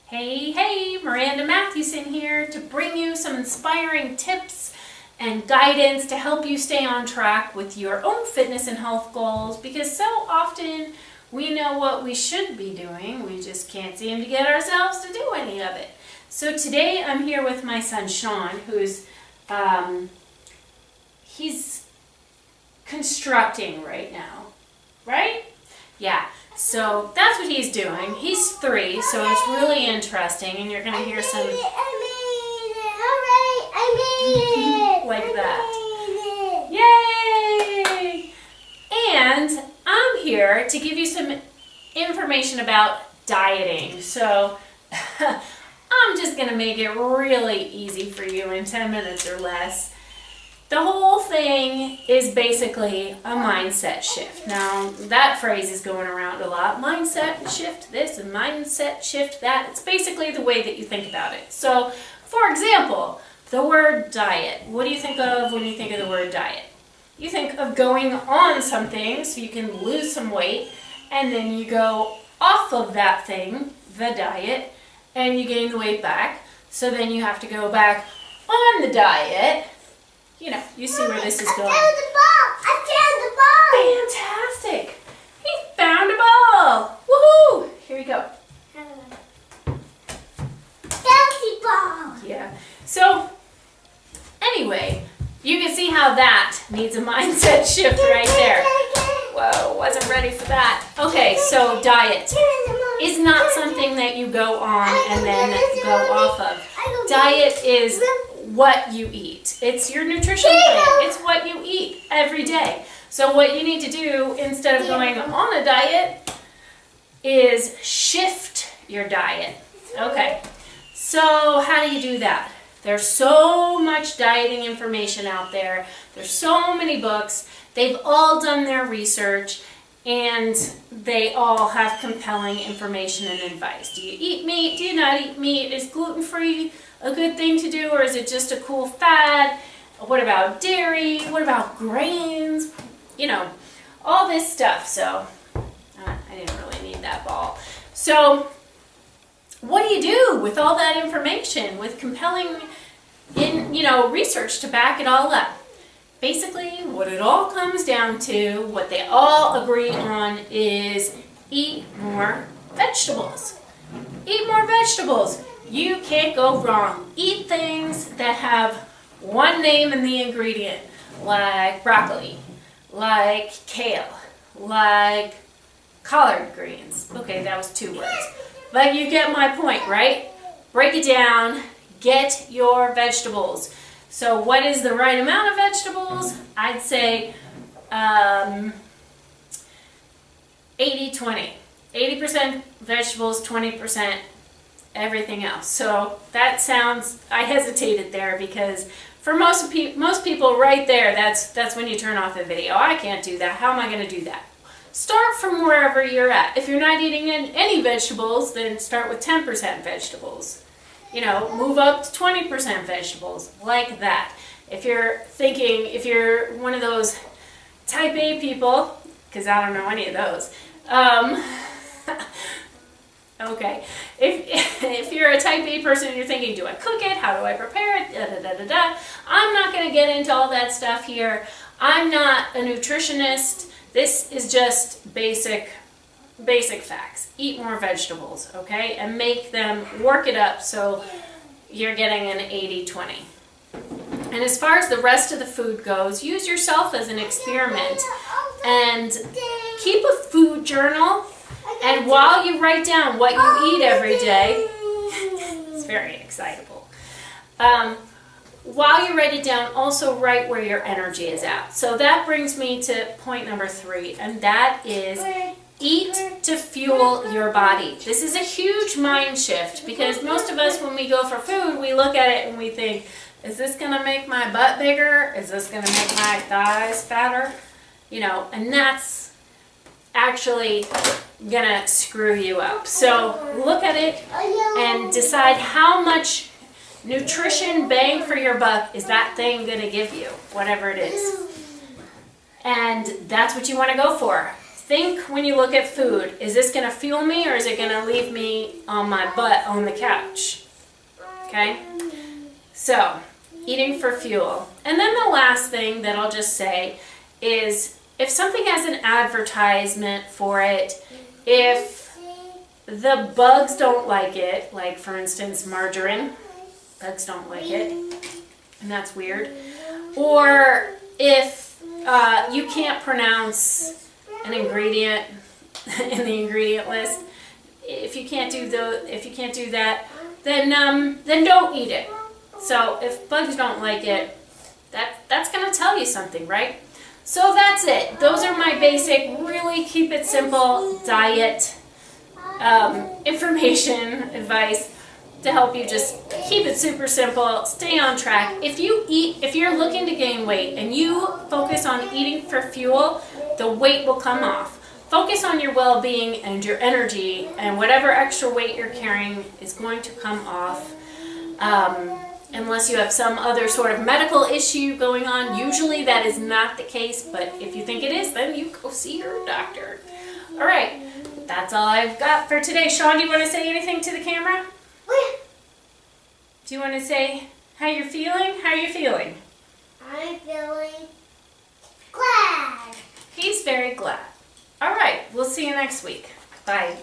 Hey, Miranda Mathewson here to bring you some inspiring tips and guidance to help you stay on track with your own fitness and health goals, because so often we know what we should be doing, we just can't seem to get ourselves to do any of it. So today I'm here with my son Sean, who's he's constructing right now, right? Yeah. So that's what he's doing. He's 3, so it's really interesting, and you're going to hear some... I made it! Hooray! I made it! like that. I Yay! And I'm here to give you some information about dieting. So I'm just going to make it really easy for you in 10 minutes or less. The whole thing is basically a mindset shift. Now, that phrase is going around a lot. Mindset shift this and mindset shift that. It's basically the way that you think about it. So, for example, the word diet. What do you think of when you think of the word diet? You think of going on something so you can lose some weight, and then you go off of that thing, the diet, and you gain the weight back. So then you have to go back on the diet. You know, you see where this is going. I found the ball! Fantastic! He found a ball! Woohoo! Here we go. Bouncy ball! Yeah. So, anyway, you can see how that needs a mindset shift right there. Whoa, wasn't ready for that. Okay, so diet is not something that you go on and then go off of. Diet is what you eat. It's your nutrition plan. It's what you eat every day. So what you need to do instead of going on a diet is shift your diet. Okay, so how do you do that? There's so much dieting information out there. There's so many books. They've all done their research, and they all have compelling information and advice. Do you eat meat? Do you not eat meat? Is gluten-free a good thing to do, or is it just a cool fad? What about dairy? What about grains? You know, all this stuff. So, I didn't really need that ball. So, what do you do with all that information, with compelling research to back it all up? Basically, what it all comes down to, what they all agree on, is eat more vegetables. Eat more vegetables. You can't go wrong. Eat things that have one name in the ingredient, like broccoli, like kale, like collard greens. Okay, that was 2 words. But you get my point, right? Break it down. Get your vegetables. So what is the right amount of vegetables? I'd say 80-20. 80% vegetables, 20% everything else. So that sounds, I hesitated there because for most people right there, that's when you turn off the video. I can't do that. How am I going to do that? Start from wherever you're at. If you're not eating any vegetables, then start with 10% vegetables. You know, move up to 20% vegetables, like that. If you're one of those type A people, because I don't know any of those, okay, if you're a type A person and you're thinking, do I cook it? How do I prepare it? I'm not going to get into all that stuff here. I'm not a nutritionist. This is just basic facts. Eat more vegetables, okay? And make them, work it up so you're getting an 80-20. And as far as the rest of the food goes, use yourself as an experiment and keep a food journal. And while you write down what you eat every day, it's very excitable. While you write it down, also write where your energy is at. So that brings me to point number 3, and that is eat to fuel your body. This is a huge mind shift because most of us, when we go for food, we look at it and we think, is this going to make my butt bigger? Is this going to make my thighs fatter? You know, and that's actually going to screw you up. So look at it and decide how much nutrition bang for your buck is that thing going to give you, whatever it is. And that's what you want to go for. think when you look at food, is this going to fuel me or is it going to leave me on my butt on the couch? Okay? So, eating for fuel. And then the last thing that I'll just say is if something has an advertisement for it, if the bugs don't like it, like for instance margarine, bugs don't like it, and that's weird, or if you can't pronounce an ingredient in the ingredient list, if you can't do that, then don't eat it. So if bugs don't like it, that's going to tell you something, right? So that's it. Those are my basic, really keep it simple diet information, advice to help you just keep it super simple, stay on track. If you're looking to gain weight and you focus on eating for fuel, the weight will come off. Focus on your well-being and your energy, and whatever extra weight you're carrying is going to come off. Unless you have some other sort of medical issue going on. Usually that is not the case, but if you think it is, then you go see your doctor. All right, that's all I've got for today. Sean, do you want to say anything to the camera? Do you want to say how you're feeling? How are you feeling? I'm feeling glad. He's very glad. All right, we'll see you next week. Bye.